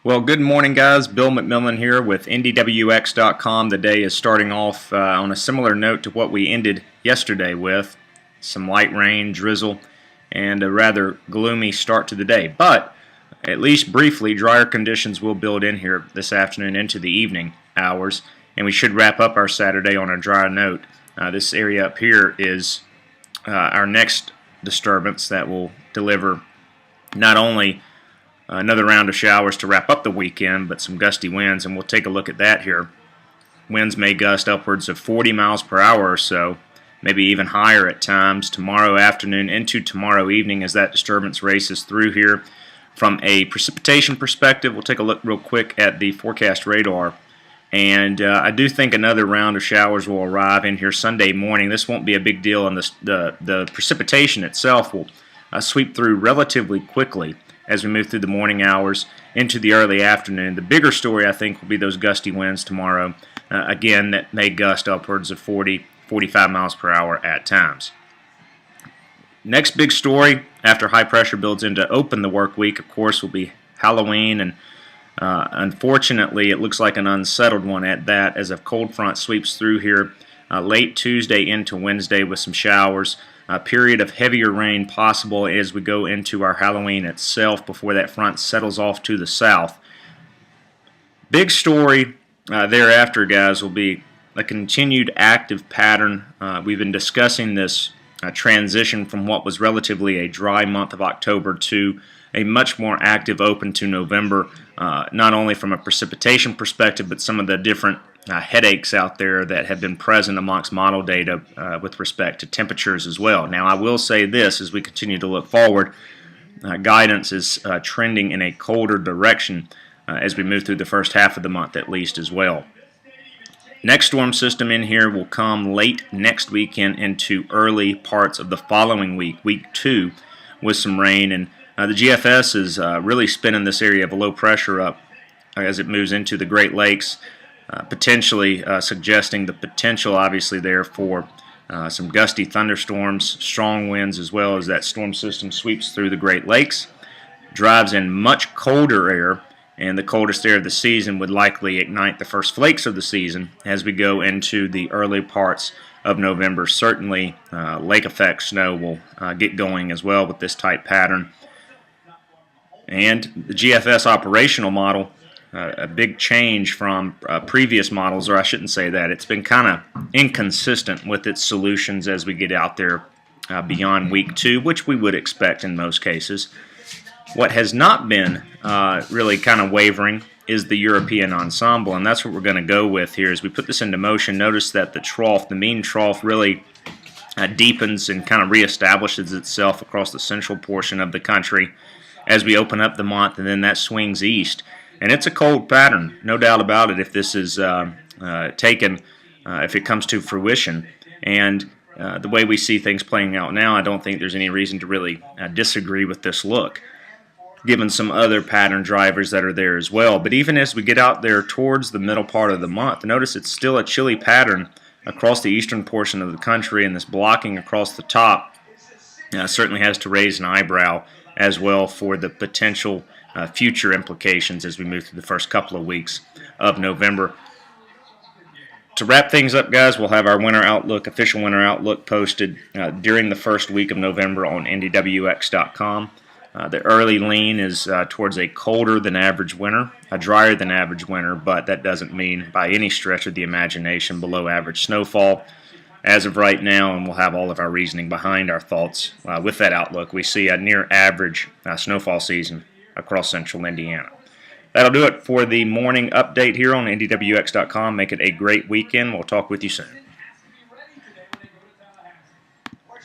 Well, good morning, guys. Bill McMillan here with NDWX.com. The day is starting off on a similar note to what we ended yesterday with. Some light rain, drizzle, and a rather gloomy start to the day. But, at least briefly, drier conditions will build in here this afternoon into the evening hours, and we should wrap up our Saturday on a dry note. This area up here is our next disturbance that will deliver not only another round of showers to wrap up the weekend, but some gusty winds, and we'll take a look at that here. Winds may gust upwards of 40 miles per hour or so, maybe even higher at times, tomorrow afternoon into tomorrow evening as that disturbance races through here. From a precipitation perspective, we'll take a look real quick at the forecast radar, and I do think another round of showers will arrive in here Sunday morning. This won't be a big deal, and the precipitation itself will sweep through relatively quickly as we move through the morning hours into the early afternoon. The bigger story, I think, will be those gusty winds tomorrow. Again, that may gust upwards of 40, 45 miles per hour at times. Next big story after high pressure builds in to open the work week, of course, will be Halloween, and unfortunately it looks like an unsettled one at that as a cold front sweeps through here late Tuesday into Wednesday with some showers. A period of heavier rain possible as we go into our Halloween itself before that front settles off to the south. Big story thereafter, guys, will be a continued active pattern. We've been discussing this transition from what was relatively a dry month of October to a much more active open to November, not only from a precipitation perspective, but some of the different headaches out there that have been present amongst model data with respect to temperatures as well. Now, I will say this as we continue to look forward, guidance is trending in a colder direction as we move through the first half of the month at least as well. Next storm system in here will come late next weekend into early parts of the following week, week 2, with some rain, and the GFS is really spinning this area of low pressure up as it moves into the Great Lakes, potentially suggesting the potential, obviously, there for some gusty thunderstorms, strong winds, as well as that storm system sweeps through the Great Lakes, drives in much colder air, and the coldest air of the season would likely ignite the first flakes of the season as we go into the early parts of November. Certainly, lake effect snow will get going as well with this type pattern. And the GFS operational model, a big change from previous models, or I shouldn't say that. It's been kind of inconsistent with its solutions as we get out there beyond week 2, which we would expect in most cases. What has not been really kind of wavering is the European ensemble, and that's what we're going to go with here. As we put this into motion, notice that the trough, the mean trough, really deepens and kind of reestablishes itself across the central portion of the country as we open up the month, and then that swings east. And it's a cold pattern, no doubt about it, if this is taken, if it comes to fruition. And the way we see things playing out now, I don't think there's any reason to really disagree with this look, given some other pattern drivers that are there as well. But even as we get out there towards the middle part of the month, notice it's still a chilly pattern across the eastern portion of the country, and this blocking across the top certainly has to raise an eyebrow as well for the potential future implications as we move through the first couple of weeks of November. To wrap things up, guys, we'll have our winter outlook, official winter outlook, posted during the first week of November on NDWX.com. The early lean is towards a colder than average winter, a drier than average winter, but that doesn't mean by any stretch of the imagination below average snowfall. As of right now, and we'll have all of our reasoning behind our thoughts with that outlook, we see a near average snowfall season across central Indiana. That'll do it for the morning update here on NDWX.com. Make it a great weekend. We'll talk with you soon.